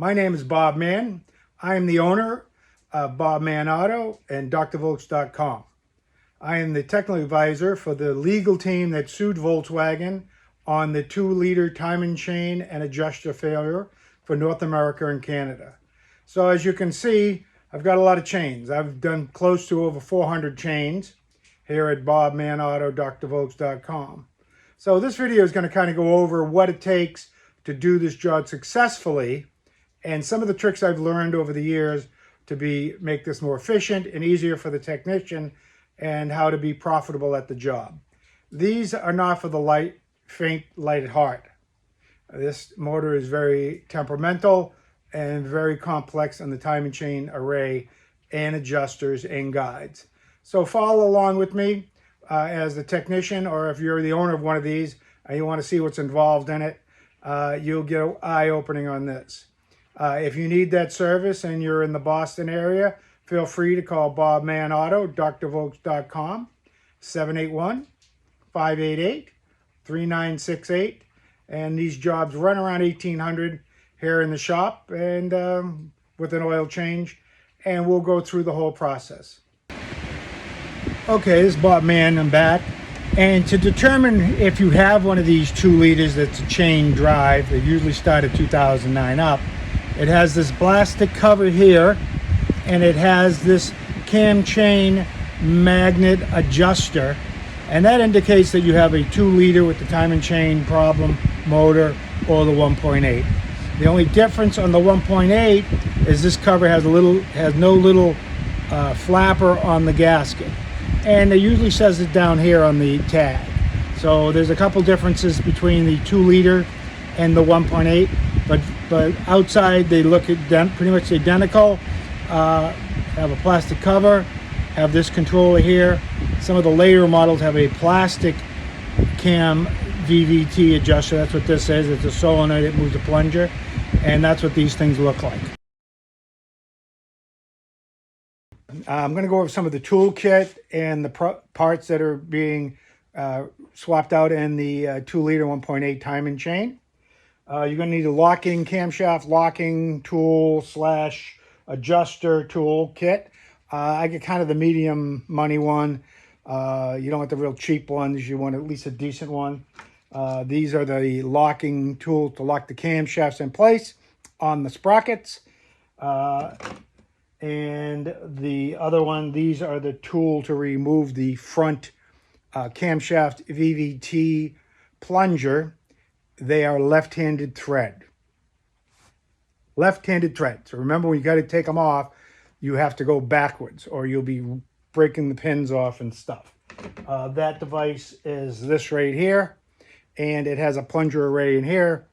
My name is Bob Mann. I am the owner of Bob Mann Auto and drvolks.com. I am the technical advisor for the legal team that sued Volkswagen on the 2-liter timing chain and adjuster failure for North America and Canada. So as you can see, I've got a lot of chains. I've done close to over 400 chains here at Bob Mann Auto, drvolks.com. So this video is going to kind of go over what it takes to do this job successfully and some of the tricks I've learned over the years to make this more efficient and easier for the technician, and how to be profitable at the job. These are not for the faint, light at heart. This motor is very temperamental and very complex on the timing chain array and adjusters and guides. So follow along with me as the technician, or if you're the owner of one of these and you want to see what's involved in it, you'll get an eye-opening on this. If you need that service and you're in the Boston area, feel free to call Bob Mann Auto, drvolks.com, 781-588-3968. And these jobs run around $1,800 here in the shop, and with an oil change, and we'll go through the whole process. Okay, this is Bob Mann, I'm back. And to determine if you have one of these 2 liters that's a chain drive, they usually start at 2009 up, it has this plastic cover here, and it has this cam chain magnet adjuster, and that indicates that you have a 2-liter with the timing chain problem motor or the 1.8. The only difference on the 1.8 is this cover has no little flapper on the gasket, and it usually says it down here on the tag. So there's a couple differences between the 2-liter and the 1.8, but outside they look pretty much identical. Have a plastic cover, have this controller here. Some of the later models have a plastic cam VVT adjuster. That's what this is. It's a solenoid that moves the plunger, and that's what these things look like. I'm going to go over some of the toolkit and the parts that are being swapped out in the 2-liter 1.8 timing chain. You're going to need a locking camshaft locking tool / adjuster tool kit. I get kind of the medium money one. You don't want the real cheap ones. You want at least a decent one. These are the locking tools to lock the camshafts in place on the sprockets. And the other one, these are the tool to remove the front camshaft VVT plunger. They are left-handed thread. Left-handed thread. So remember, when you got to take them off, you have to go backwards, or you'll be breaking the pins off and stuff. That device is this right here, and it has a plunger array in here.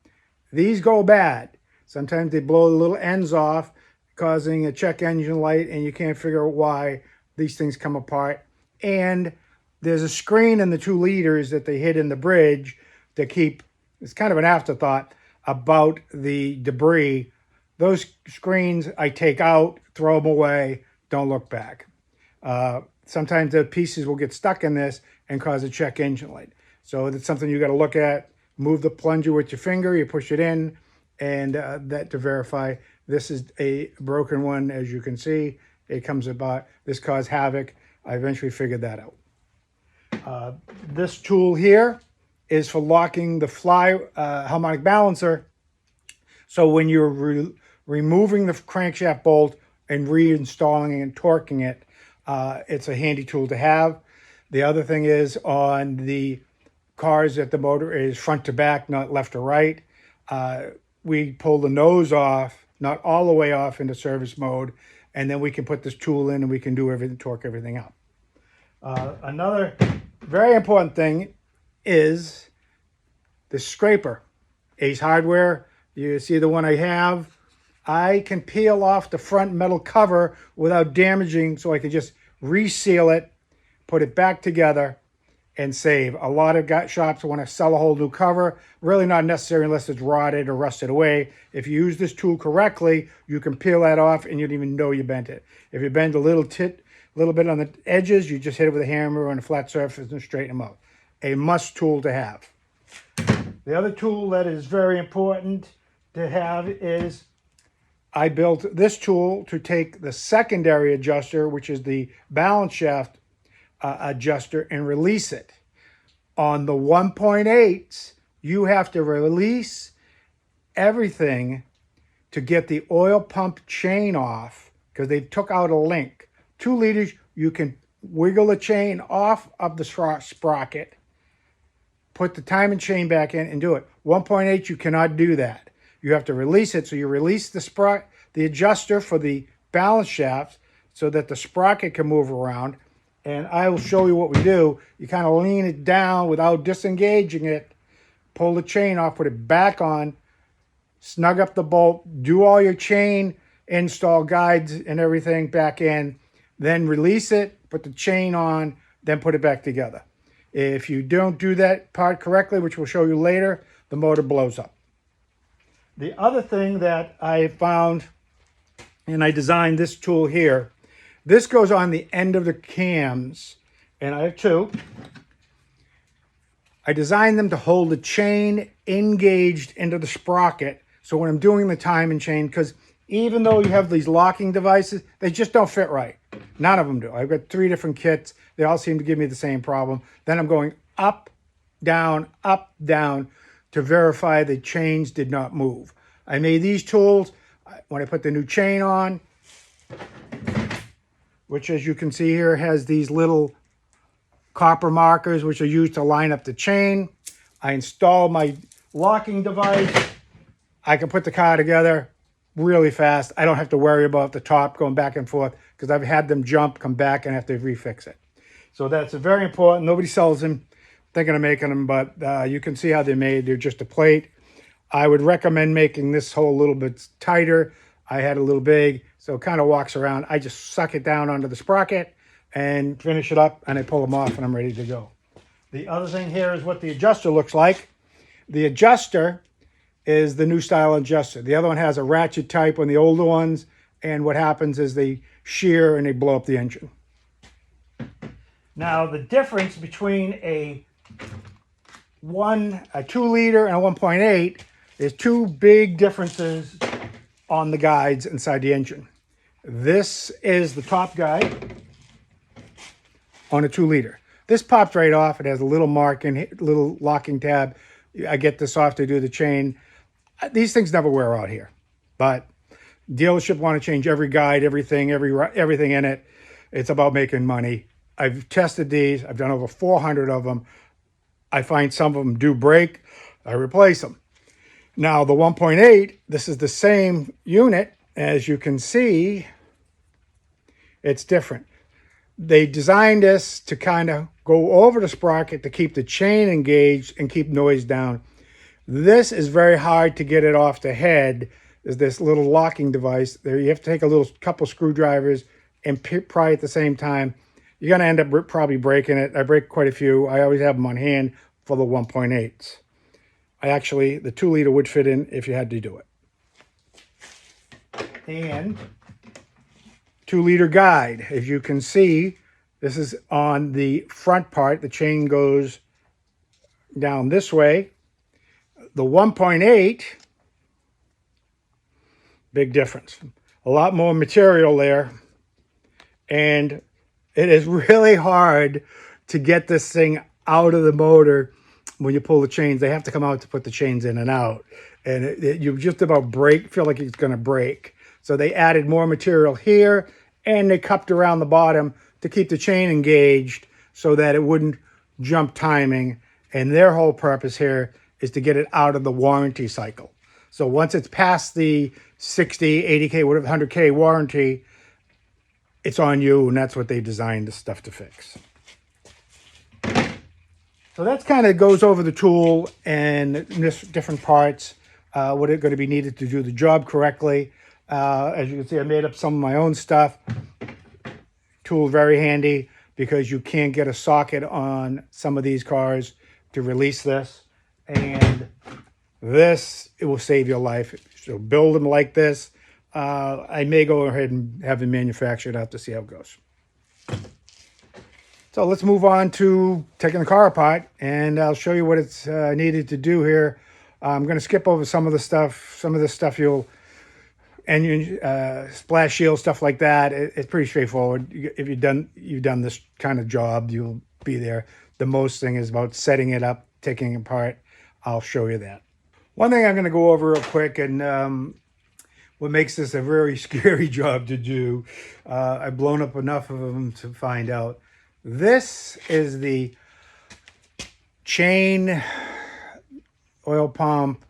These go bad. Sometimes they blow the little ends off, causing a check engine light, and you can't figure out why these things come apart. And there's a screen in the 2 liters that they hid in the bridge to keep, it's kind of an afterthought about the debris. Those screens I take out, throw them away, don't look back. Sometimes the pieces will get stuck in this and cause a check engine light. So that's something you got to look at. Move the plunger with your finger, you push it in, and that to verify. This is a broken one, as you can see. It comes about, this caused havoc. I eventually figured that out. This tool here is for locking the harmonic balancer. So when you're removing the crankshaft bolt and reinstalling and torquing it, it's a handy tool to have. The other thing is, on the cars that the motor is front to back, not left to right, we pull the nose off, not all the way off into service mode, and then we can put this tool in and we can do everything, torque everything up. Another very important thing is the scraper. Ace Hardware, you see the one I have. I can peel off the front metal cover without damaging, so I can just reseal it, put it back together, and save. A lot of shops want to sell a whole new cover. Really not necessary unless it's rotted or rusted away. If you use this tool correctly, you can peel that off and you don't even know you bent it. If you bend a little bit on the edges, you just hit it with a hammer on a flat surface and straighten them out. A must tool to have. The other tool that is very important to have is I built this tool to take the secondary adjuster, which is the balance shaft adjuster, and release it. On the 1.8s, you have to release everything to get the oil pump chain off because they took out a link. 2 liters, you can wiggle the chain off of the sprocket, put the timing chain back in and do it. 1.8, you cannot do that. You have to release it. So you release the adjuster for the balance shaft so that the sprocket can move around. And I will show you what we do. You kind of lean it down without disengaging it, pull the chain off, put it back on, snug up the bolt, do all your chain install guides and everything back in, then release it, put the chain on, then put it back together. If you don't do that part correctly, which we'll show you later, the motor blows up. The other thing that I found, and I designed this tool here, this goes on the end of the cams, and I have 2. I designed them to hold the chain engaged into the sprocket. So when I'm doing the timing chain, because even though you have these locking devices, they just don't fit right. None of them do. I've got 3 different kits. They all seem to give me the same problem. Then I'm going up, down, to verify the chains did not move. I made these tools when I put the new chain on, which, as you can see here, has these little copper markers which are used to line up the chain. I installed my locking device. I can put the car together really fast. I don't have to worry about the top going back and forth because I've had them jump, come back, and have to refix it. So that's very important. Nobody sells them. Thinking of making them, but you can see how they're made. They're just a plate. I would recommend making this hole a little bit tighter. I had a little big, so it kind of walks around. I just suck it down onto the sprocket and finish it up, and I pull them off, and I'm ready to go. The other thing here is what the adjuster looks like. The adjuster is the new style adjuster. The other one has a ratchet type on the older ones, and what happens is they shear and they blow up the engine. Now, the difference between a 2 liter and a 1.8 is 2 big differences on the guides inside the engine. This is the top guide on a 2 liter. This pops right off. It has a little mark and little locking tab. I get this off to do the chain. These things never wear out here, but dealership want to change every guide, everything in it. It's about making money. I've tested these. I've done over 400 of them. I find some of them do break. I replace them. Now the 1.8, this is the same unit. As you can see, it's different. They designed this to kind of go over the sprocket to keep the chain engaged and keep noise down. This is very hard to get it off the head. There's this little locking device there. You have to take a couple screwdrivers and pry at the same time. You're going to end up probably breaking it. I break quite a few. I always have them on hand for the 1.8s. The 2 liter would fit in if you had to do it. And 2 liter guide. As you can see, this is on the front part. The chain goes down this way. The 1.8, big difference. A lot more material there. And it is really hard to get this thing out of the motor when you pull the chains. They have to come out to put the chains in and out. And you just about feel like it's going to break. So they added more material here, and they cupped around the bottom to keep the chain engaged so that it wouldn't jump timing. And their whole purpose here is to get it out of the warranty cycle. So once it's past the 60, 80K, whatever, 100K warranty, it's on you, and that's what they designed this stuff to fix. So that's kind of goes over the tool and different parts, what are going to be needed to do the job correctly. As you can see, I made up some of my own stuff. Tool very handy because you can't get a socket on some of these cars to release this. And this, it will save your life. So build them like this. I may go ahead and have them manufactured. I'll have to see how it goes. So let's move on to taking the car apart, and I'll show you what it's needed to do here. I'm going to skip over some of the stuff. Some of the stuff you'll engine splash shield, stuff like that. It's pretty straightforward. If you've done this kind of job, you'll be there. The most thing is about setting it up, taking it apart. I'll show you that. One thing I'm going to go over real quick, and what makes this a very scary job to do, I've blown up enough of them to find out. This is the chain oil pump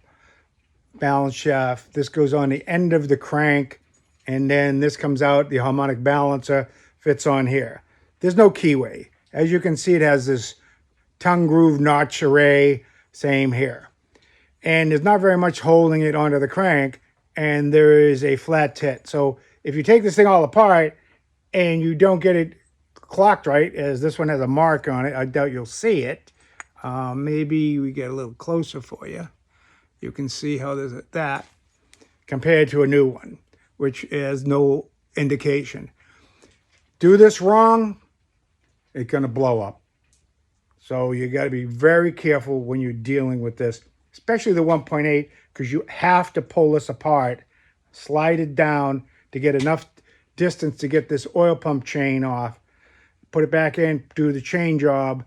balance shaft. This goes on the end of the crank, and then this comes out. The harmonic balancer fits on here. There's no keyway. As you can see, it has this tongue groove notch array, same here. And there's not very much holding it onto the crank, and there is a flat tit. So if you take this thing all apart and you don't get it clocked right, as this one has a mark on it, I doubt you'll see it. Maybe we get a little closer for you. You can see how there's that compared to a new one, which has no indication. Do this wrong, it's going to blow up. So you got to be very careful when you're dealing with this, especially the 1.8, because you have to pull this apart, slide it down to get enough distance to get this oil pump chain off, put it back in, do the chain job,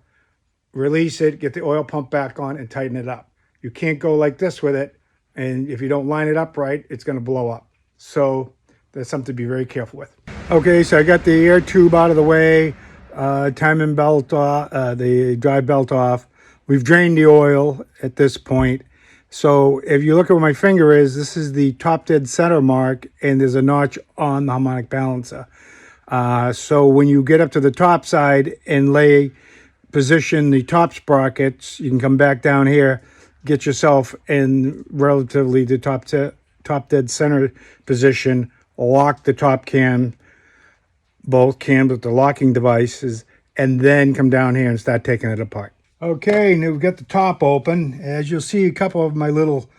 release it, get the oil pump back on, and tighten it up. You can't go like this with it, and if you don't line it up right, it's going to blow up. So that's something to be very careful with. Okay, so I got the air tube out of the way, timing belt off, the drive belt off. We've drained the oil at this point. So if you look at where my finger is, this is the top dead center mark, and there's a notch on the harmonic balancer. So when you get up to the top side and position the top sprockets, you can come back down here, get yourself in relatively the top dead center position, lock the top cam, both cams with the locking devices, and then come down here and start taking it apart. Okay, now we've got the top open. As you'll see, a couple of my little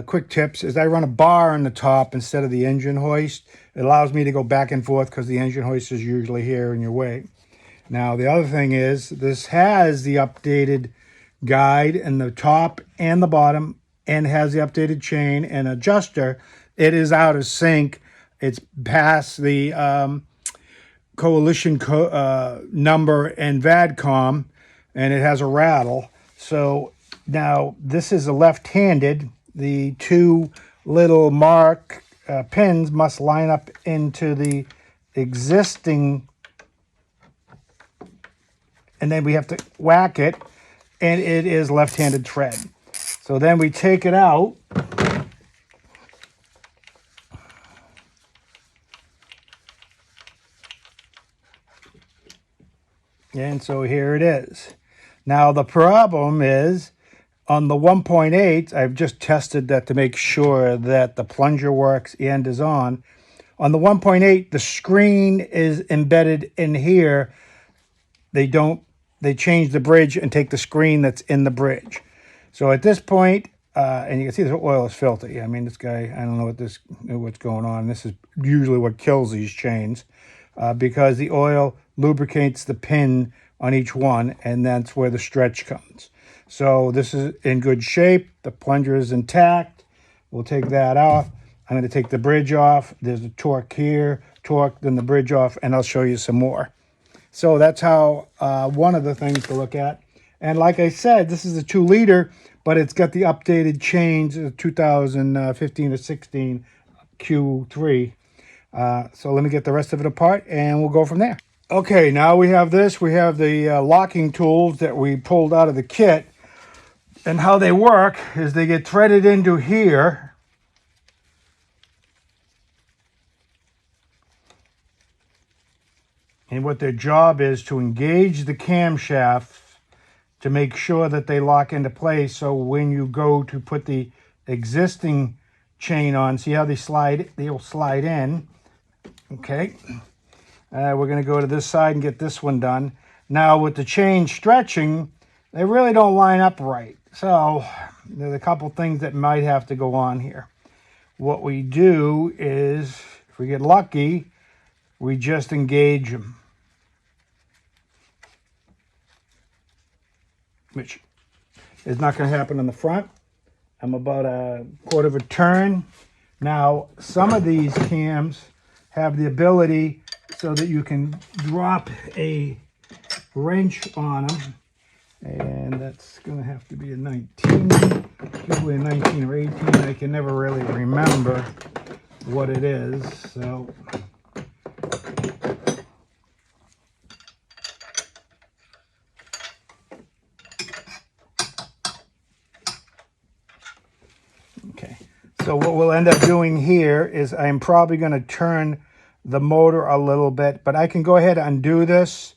quick tips is I run a bar on the top instead of the engine hoist. It allows me to go back and forth because the engine hoist is usually here in your way. Now, the other thing is this has the updated guide in the top and the bottom, and has the updated chain and adjuster. It is out of sync. It's past the coalition number and VADCOM, and it has a rattle. So now this is a left-handed. The two little mark pins must line up into the existing, and then we have to whack it, and it is left-handed thread. So then we take it out, and so here it is. Now the problem is on the 1.8, I've just tested that to make sure that the plunger works and is on. On the 1.8, the screen is embedded in here. They change the bridge and take the screen that's in the bridge. So at this point, and you can see the oil is filthy. I mean, this guy, I don't know what's going on. This is usually what kills these chains, because the oil lubricates the pin on each one, and that's where the stretch comes. So this is in good shape. The plunger is intact. We'll take that off. I'm going to take the bridge off. There's a torque here, then the bridge off, and I'll show you some more. So that's how one of the things to look at. And like I said, this is a 2-liter, but it's got the updated chains, 2015 or 16 Q3. So let me get the rest of it apart, and we'll go from there. Okay, now we have this. We have the locking tools that we pulled out of the kit. And how they work is they get threaded into here. And what their job is to engage the camshafts to make sure that they lock into place. So when you go to put the existing chain on, see how they'll slide in. Okay. We're going to go to this side and get this one done. Now with the chain stretching, they really don't line up right. So there's a couple things that might have to go on here. What we do is, if we get lucky, we just engage them, which is not going to happen on the front. I'm about a quarter of a turn Now, some of these cams have the ability so that you can drop a wrench on them. And that's going to have to be a 19, usually a 19 or 18. I can never really remember what it is. So okay. So what we'll end up doing here is I'm probably going to turn the motor a little bit, but I can go ahead and undo this,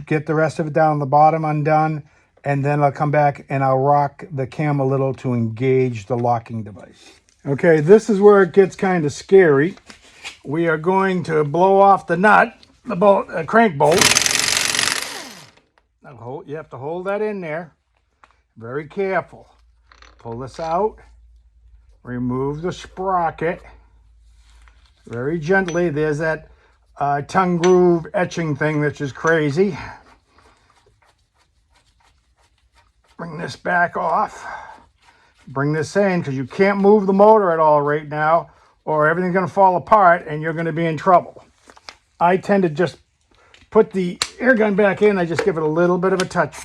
get the rest of it down the bottom undone, and then I'll come back and I'll rock the cam a little to engage the locking device. Okay, this is where it gets kind of scary. We are going to blow off the nut, the bolt, crank bolt. Now you have to hold that in there. Very careful. Pull this out. Remove the sprocket. Very gently. There's that tongue groove etching thing that's just crazy. Bring this back off. Bring this in because you can't move the motor at all right now or everything's going to fall apart and you're going to be in trouble. I tend to just put the air gun back in. I just give it a little bit of a touch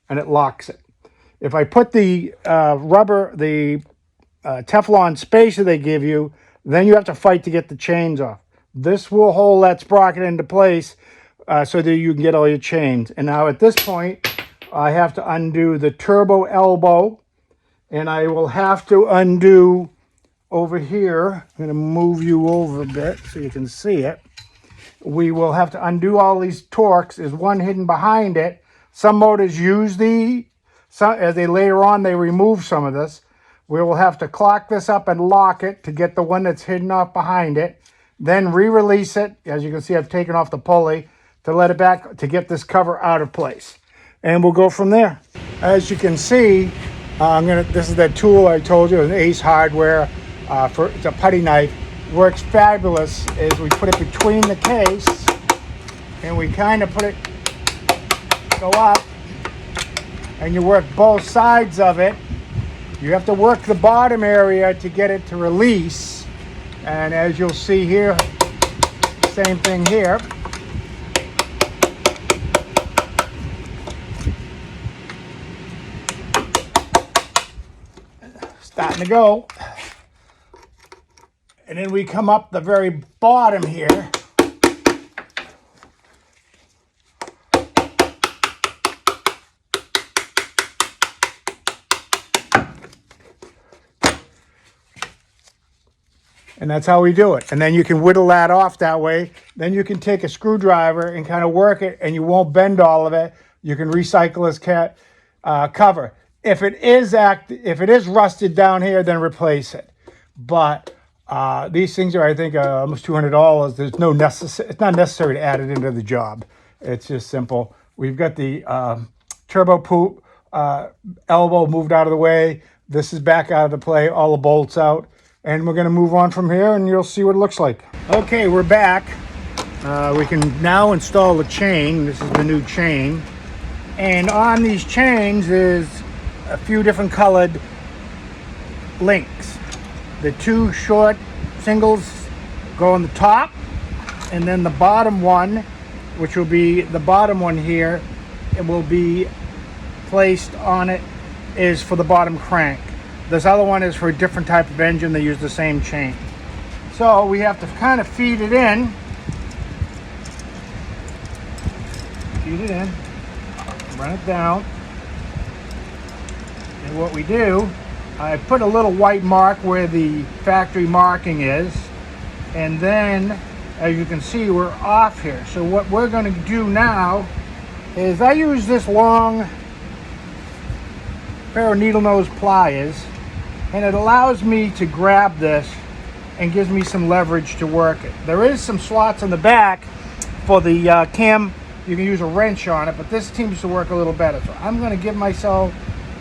and it locks it. If I put the Teflon spacer they give you, then you have to fight to get the chains off. This will hold that sprocket into place so that you can get all your chains. And now at this point, I have to undo the turbo elbow, and I will have to undo over here. I'm going to move you over a bit so you can see it. We will have to undo all these torques. There's one hidden behind it. Some motors use as they later on, they remove some of this. We will have to clock this up and lock it to get the one that's hidden off behind it. Then re-release it. As you can see, I've taken off the pulley to let it back to get this cover out of place. And we'll go from there. As you can see, this is that tool I told you, an Ace Hardware. It's a putty knife. Works fabulous is we put it between the case and we kind of go up and you work both sides of it. You have to work the bottom area to get it to release. And as you'll see here, same thing here. Starting to go. And then we come up the very bottom here. And that's how we do it. And then you can whittle that off that way. Then you can take a screwdriver and kind of work it and you won't bend all of it. You can recycle this cover. If it is rusted down here, then replace it. But these things are, I think, almost $200. It's not necessary to add it into the job. It's just simple. We've got the turbo elbow moved out of the way. This is back out of the play, all the bolts out. And we're going to move on from here and you'll see what it looks like. Okay, we're back. We can now install the chain. This is the new chain. And on these chains is a few different colored links. The two short singles go on the top, and then the bottom one, which will be the bottom one here, it will be placed on it, is for the bottom crank. This other one is for a different type of engine. They use the same chain. So we have to kind of feed it in. Run it down. And what we do, I put a little white mark where the factory marking is. And then, as you can see, we're off here. So what we're going to do now is I use this long pair of needle nose pliers, and it allows me to grab this and gives me some leverage to work it. There is some slots in the back for the cam. You can use a wrench on it, but this seems to work a little better. So I'm going to give myself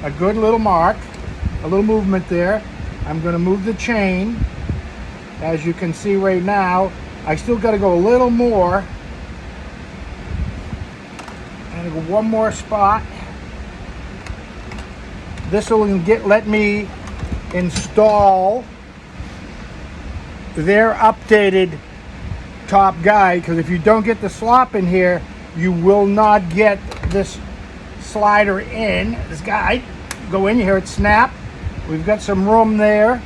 a good little mark, a little movement there. I'm going to move the chain. As you can see right now, I still got to go a little more. And go one more spot. This will let me install their updated top guide, because if you don't get the slop in here, you will not get this slider in. This guide, go in here, it's snap. We've got some room there.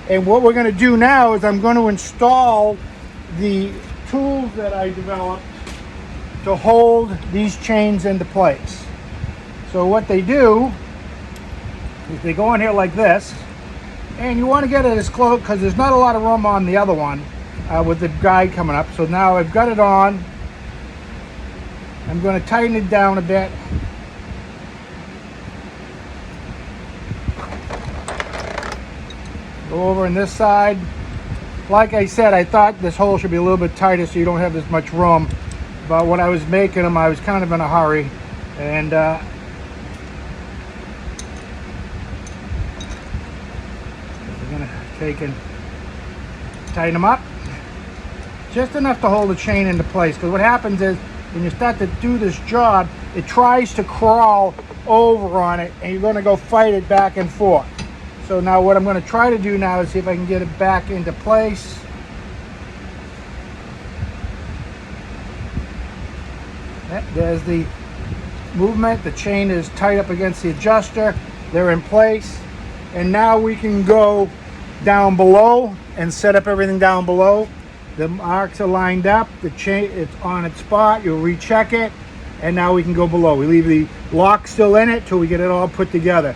And what we're going to do now is I'm going to install the tools that I developed to hold these chains into place. So what they do is they go in here like this, and you want to get it as close, because there's not a lot of room on the other one with the guide coming up. So now I've got it on. I'm going to tighten it down a bit. Go over on this side. Like I said, I thought this hole should be a little bit tighter so you don't have as much room. But when I was making them, I was kind of in a hurry. And we're going to take and tighten them up. Just enough to hold the chain into place. Because what happens is, when you start to do this job, it tries to crawl over on it, and you're going to go fight it back and forth. So now what I'm going to try to do now is see if I can get it back into place. Yep, there's the movement. The chain is tight up against the adjuster. They're in place. And now we can go down below and set up everything down below. The marks are lined up. The chain, it's on its spot. You'll recheck it. And now we can go below. We leave the lock still in it till we get it all put together.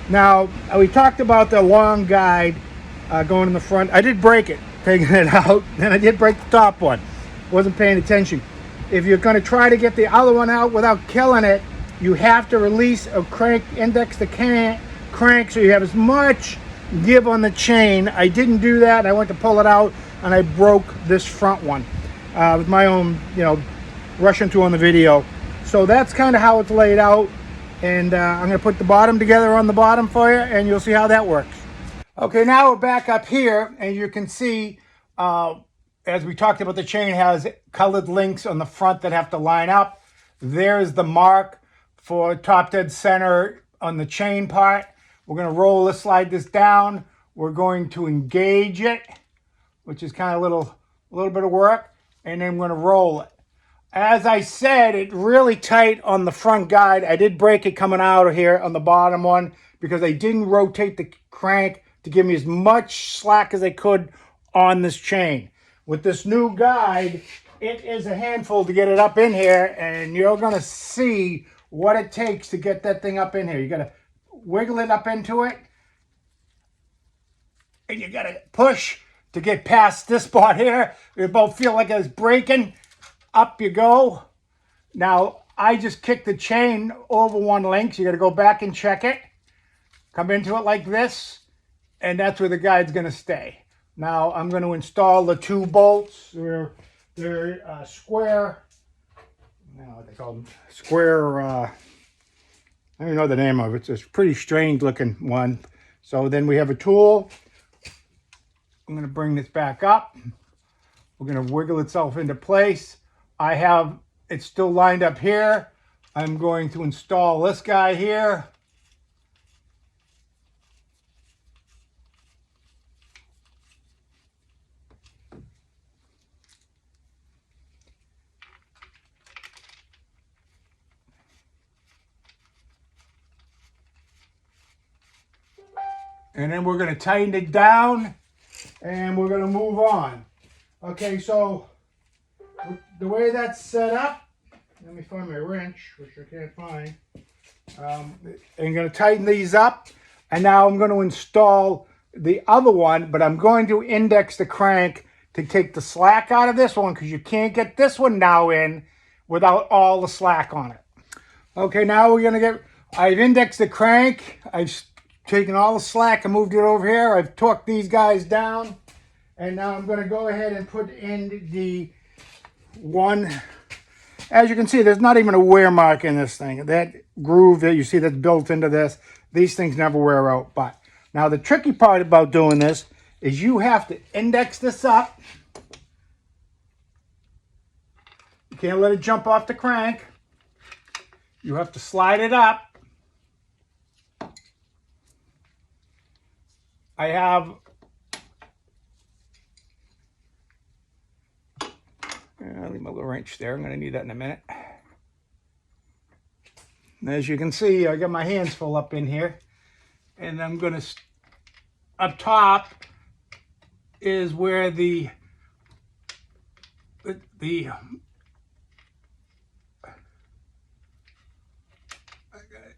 Now, we talked about the long guide going in the front. I did break it, taking it out, and I did break the top one. Wasn't paying attention. If you're going to try to get the other one out without killing it, you have to release or crank, index the crank so you have as much give on the chain. I didn't do that. I went to pull it out, and I broke this front one with my own, rushing through on the video. So that's kind of how it's laid out. And I'm going to put the bottom together on the bottom for you, and you'll see how that works. Okay, now we're back up here, and you can see, as we talked about, the chain has colored links on the front that have to line up. There's the mark for top dead center on the chain part. We're going to roll this, slide this down. We're going to engage it, which is kind of a little bit of work, and then we're going to roll it. As I said, it's really tight on the front guide. I did break it coming out of here on the bottom one because I didn't rotate the crank to give me as much slack as I could on this chain. With this new guide, it is a handful to get it up in here, and you're going to see what it takes to get that thing up in here. You got to wiggle it up into it, and you got to push to get past this spot here. You both feel like it's breaking. Up you go. Now, I just kicked the chain over one link, so you got to go back and check it. Come into it like this, and that's where the guide's going to stay. Now, I'm going to install the two bolts. They're square. No, they call them square. I don't even know the name of it. It's a pretty strange looking one. So then we have a tool. I'm going to bring this back up. We're going to wiggle itself into place. I have it still lined up here. I'm going to install this guy here. And then we're going to tighten it down, and we're going to move on. Okay, so the way that's set up, let me find my wrench, which I can't find. I'm going to tighten these up, and now I'm going to install the other one, but I'm going to index the crank to take the slack out of this one, because you can't get this one now in without all the slack on it. Okay, now we're going to I've indexed the crank. I've taken all the slack and moved it over here. I've torqued these guys down, and now I'm going to go ahead and put in the one. As you can see, there's not even a wear mark in this thing. That groove that you see that's built into this, these things never wear out. But now the tricky part about doing this is you have to index this up. You can't let it jump off the crank. You have to slide it up. I have my little wrench there. I'm going to need that in a minute. And as you can see, I got my hands full up in here. And I'm going to, up top is where the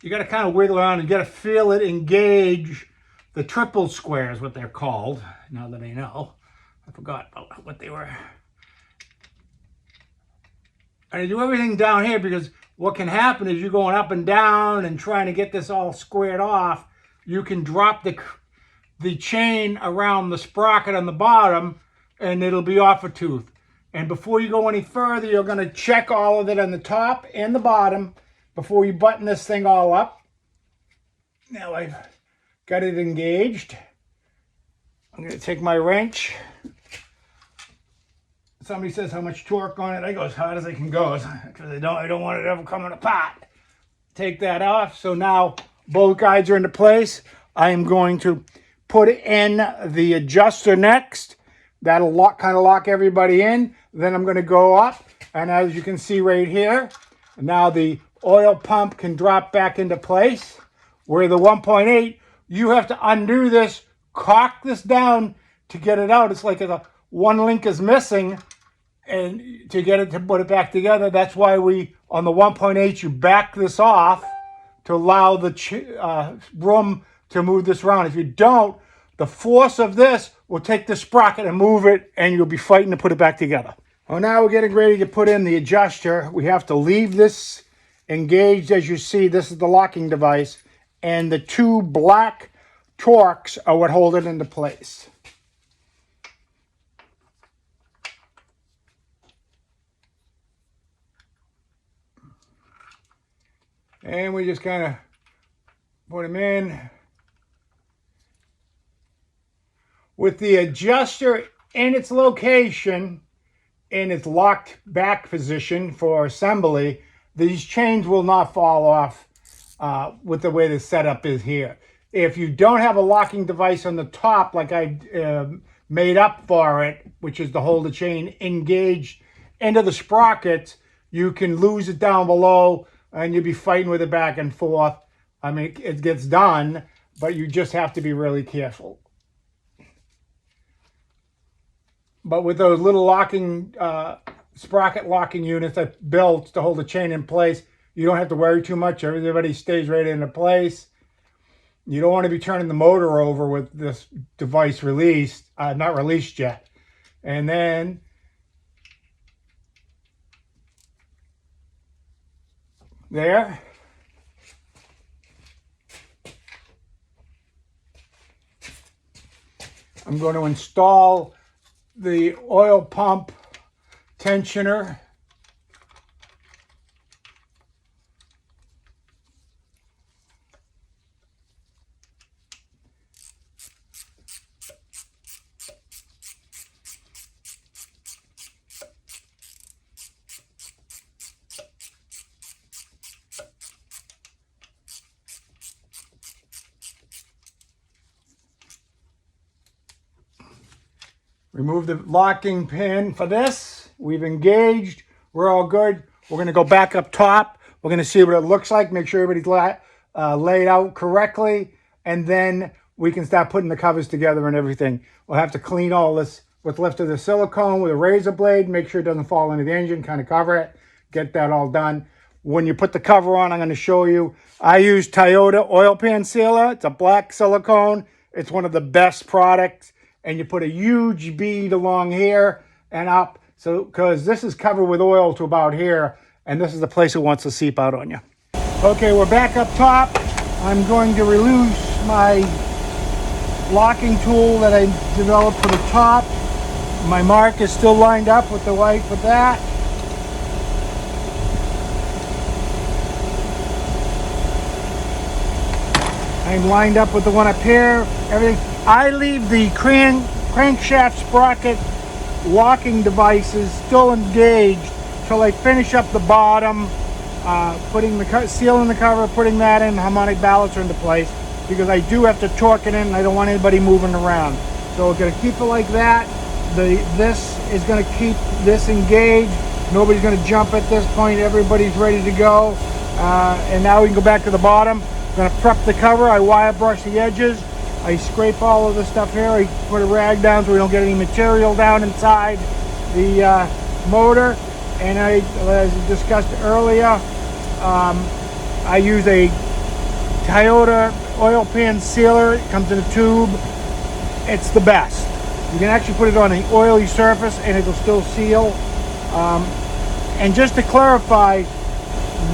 you got to kind of wiggle around and you got to feel it engage the triple squares, what they're called. Now that I know, I forgot about what they were. And I do everything down here because what can happen is you're going up and down and trying to get this all squared off. You can drop the chain around the sprocket on the bottom and it'll be off a tooth. And before you go any further, you're going to check all of it on the top and the bottom before you button this thing all up. Now I've got it engaged. I'm going to take my wrench. Somebody says how much torque on it. I go as hard as I can go because I don't want it ever coming apart. Take that off. So now both guides are into place. I am going to put in the adjuster next. That'll kind of lock everybody in. Then I'm going to go up, and as you can see right here, now the oil pump can drop back into place. Where the 1.8, you have to undo this, cock this down to get it out. It's like one link is missing, and to get it to put it back together. That's why on the 1.8, you back this off to allow the room to move this around. If you don't, the force of this will take the sprocket and move it, and you'll be fighting to put it back together. Well, now we're getting ready to put in the adjuster. We have to leave this engaged. As you see, this is the locking device, and the two black torques are what hold it into place. And we just kind of put them in. With the adjuster in its location, in its locked back position for assembly, these chains will not fall off with the way the setup is here. If you don't have a locking device on the top, like I made up for it, which is to hold the chain engaged into the sprockets, you can lose it down below and you'll be fighting with it back and forth. I mean, it gets done, but you just have to be really careful. But with those little locking, sprocket locking units I built to hold the chain in place, you don't have to worry too much. Everybody stays right into place. You don't want to be turning the motor over with this device released, not released yet. And then there. I'm going to install the oil pump tensioner. Remove the locking pin for this. We've engaged. We're all good. We're going to go back up top. We're going to see what it looks like. Make sure everybody's laid out correctly. And then we can start putting the covers together and everything. We'll have to clean all this, what's left of the silicone with a razor blade. Make sure it doesn't fall into the engine. Kind of cover it. Get that all done. When you put the cover on, I'm going to show you. I use Toyota oil pan sealer. It's a black silicone. It's one of the best products. And you put a huge bead along here and up, so because this is covered with oil to about here, and this is the place it wants to seep out on you. Okay, we're back up top. I'm going to release my locking tool that I developed for the top. My mark is still lined up with the white for that. I'm lined up with the one up here. Everything. I leave the crankshaft sprocket locking devices still engaged till I finish up the bottom, sealing the cover, putting that in, harmonic balancer into place, because I do have to torque it in and I don't want anybody moving around. So we're going to keep it like that. This is going to keep this engaged. Nobody's going to jump at this point. Everybody's ready to go. And now we can go back to the bottom. I'm going to prep the cover. I wire brush the edges. I scrape all of the stuff here. I put a rag down so we don't get any material down inside the motor. And as discussed earlier, I use a Toyota oil pan sealer. It comes in a tube. It's the best. You can actually put it on an oily surface and it'll still seal. And just to clarify,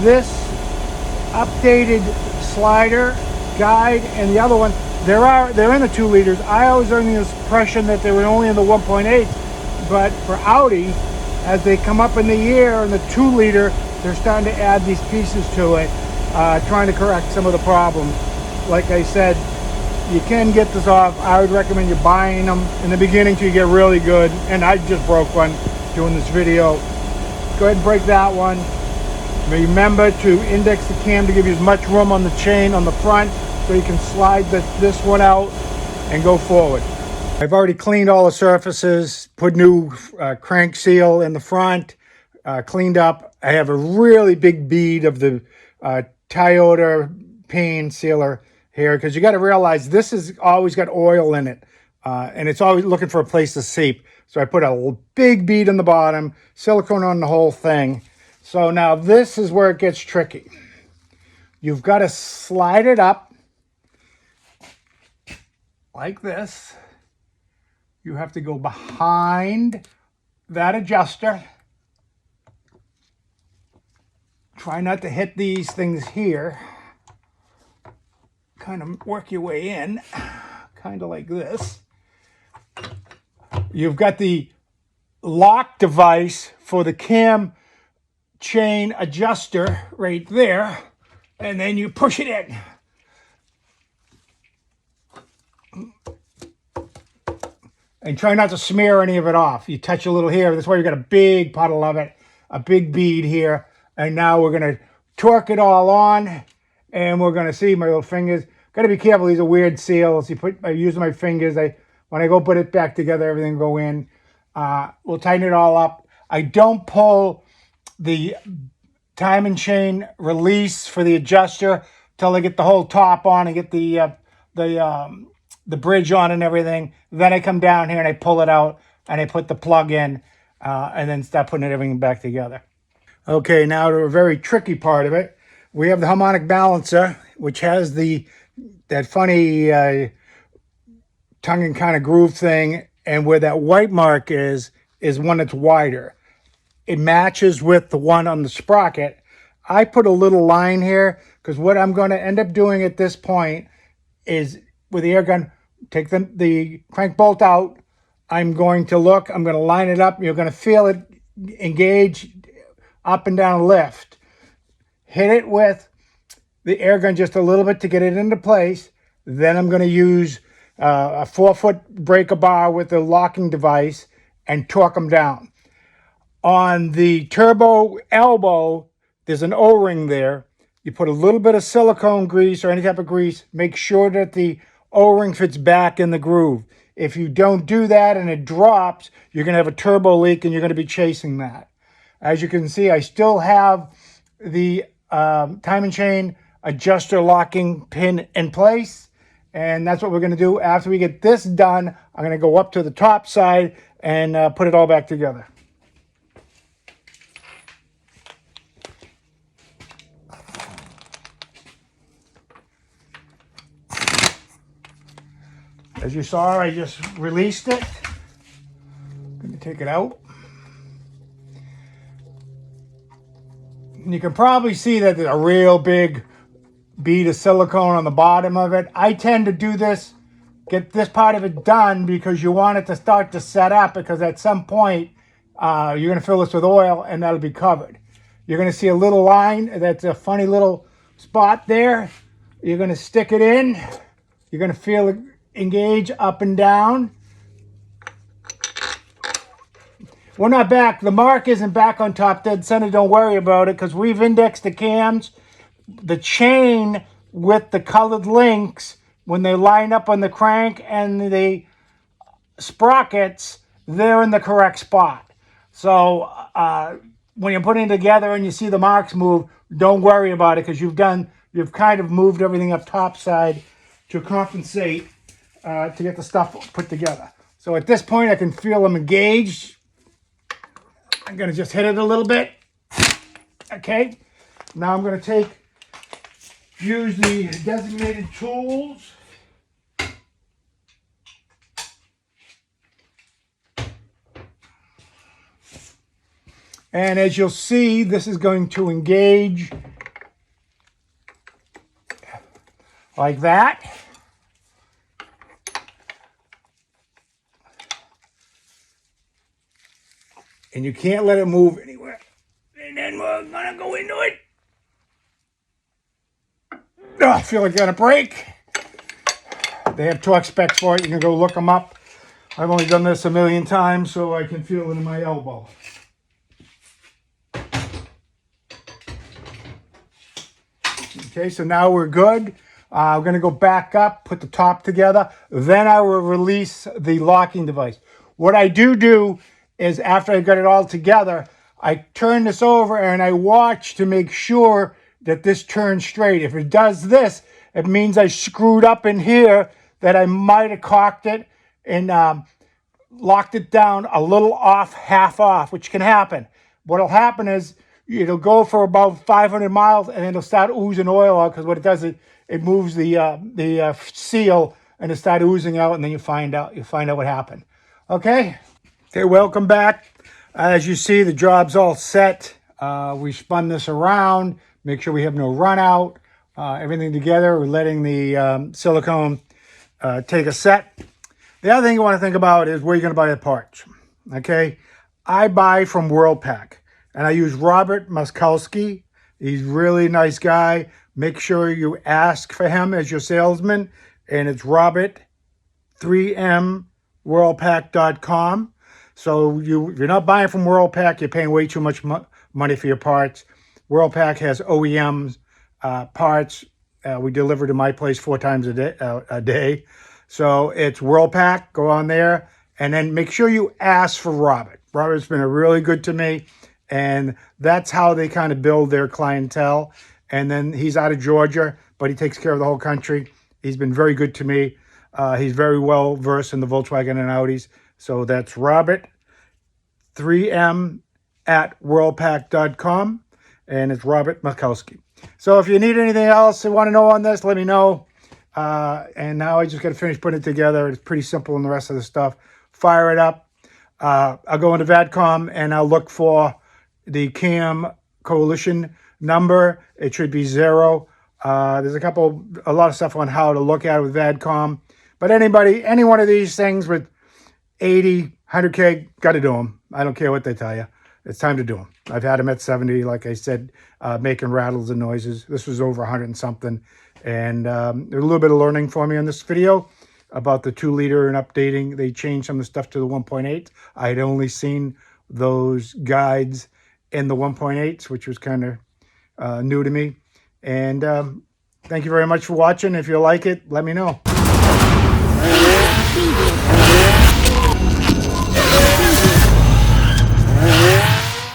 this updated slider guide and the other one, they're in the 2 liters. I always earned the impression that they were only in the 1.8, but for Audi, as they come up in the year in the 2 liter, they're starting to add these pieces to it, trying to correct some of the problems. Like I said, you can get this off. I would recommend you buying them in the beginning till you get really good. And I just broke one doing this video. Go ahead and break that one. Remember to index the cam to give you as much room on the chain on the front so you can slide this one out and go forward. I've already cleaned all the surfaces, put new crank seal in the front, cleaned up. I have a really big bead of the Toyota pan sealer here because you got to realize this has always got oil in it and it's always looking for a place to seep. So I put a big bead on the bottom, silicone on the whole thing. So now this is where it gets tricky. You've got to slide it up like this. You have to go behind that adjuster. Try not to hit these things here. Kind of work your way in, kind of like this. You've got the lock device for the cam chain adjuster right there, and then you push it in. And try not to smear any of it off. You touch a little here. That's why you got a big puddle of it, a big bead here. And now we're going to torque it all on, and we're going to see my little fingers. Got to be careful. These are weird seals. I use my fingers. When I go put it back together, everything will go in. We'll tighten it all up. I don't pull the time and chain release for the adjuster till I get the whole top on and get the bridge on and everything. Then I come down here and I pull it out and I put the plug in and then start putting everything back together. Okay, now to a very tricky part of it. We have the harmonic balancer, which has that funny tongue and kind of groove thing, and where that white mark is one that's wider. It matches with the one on the sprocket. I put a little line here because what I'm going to end up doing at this point is with the air gun, take the crank bolt out. I'm going to line it up. You're going to feel it engage up and down lift. Hit it with the air gun just a little bit to get it into place. Then I'm going to use a 4-foot breaker bar with the locking device and torque them down. On the turbo elbow, there's an O-ring there. You put a little bit of silicone grease or any type of grease. Make sure that the O-ring fits back in the groove. If you don't do that and it drops, you're going to have a turbo leak and you're going to be chasing that. As you can see, I still have the time and chain adjuster locking pin in place. And that's what we're going to do. After we get this done, I'm going to go up to the top side and put it all back together. As you saw, I just released it. I'm going to take it out. And you can probably see that there's a real big bead of silicone on the bottom of it. I tend to do this, get this part of it done because you want it to start to set up, because at some point you're going to fill this with oil and that'll be covered. You're going to see a little line that's a funny little spot there. You're going to stick it in. You're going to feel it engage up and down. We're not back. The mark isn't back on top dead center. Don't worry about it because we've indexed the cams. The chain with the colored links, when they line up on the crank and the sprockets, they're in the correct spot. So when you're putting it together and you see the marks move, don't worry about it because you've kind of moved everything up top side to compensate to get the stuff put together. So at this point, I can feel them engaged. I'm going to just hit it a little bit. Okay. Now I'm going to use the designated tools. And as you'll see, this is going to engage like that. And you can't let it move anywhere. And then we're gonna go into it. Oh, I feel like it's gonna break. They have torque specs for it. You can go look them up. I've only done this a million times, so I can feel it in my elbow. Okay, so now we're good. I'm gonna go back up, put the top together. Then I will release the locking device. What I do is after I've got it all together, I turn this over and I watch to make sure that this turns straight. If it does this, it means I screwed up in here, that I might have cocked it and locked it down a little off, half off, which can happen. What'll happen is it'll go for about 500 miles and then it'll start oozing oil out because what it does is it moves the seal and it starts oozing out, and then you find out what happened. Okay? Okay, welcome back. As you see, the job's all set. We spun this around, make sure we have no run out, everything together. We're letting the silicone take a set. The other thing you want to think about is where you're going to buy the parts. Okay, I buy from Worldpack, and I use Robert Muskowski. He's a really nice guy. Make sure you ask for him as your salesman, and it's Robert 3mworldpack.com. So if you're not buying from Worldpack, you're paying way too much money for your parts. Worldpack has OEM parts. We deliver to my place 4 times a day. So it's Worldpack. Go on there. And then make sure you ask for Robert. Robert's been really good to me. And that's how they kind of build their clientele. And then he's out of Georgia, but he takes care of the whole country. He's been very good to me. He's very well versed in the Volkswagen and Audis. So that's Robert 3m@worldpack.com, and it's Robert Muskowski. So if you need anything else you want to know on this, let me know. And now I just got to finish putting it together. It's pretty simple in the rest of the stuff. Fire it up. I'll go into VADCOM and I'll look for the CAM coalition number. It should be 0. There's a lot of stuff on how to look at it with VADCOM. But any one of these things with 80, 100K, got to do them. I don't care what they tell you. It's time to do them. I've had them at 70, like I said, making rattles and noises. This was over 100 and something. And there's a little bit of learning for me on this video about the 2-liter and updating. They changed some of the stuff to the 1.8. I had only seen those guides in the 1.8s, which was kind of new to me. And thank you very much for watching. If you like it, let me know.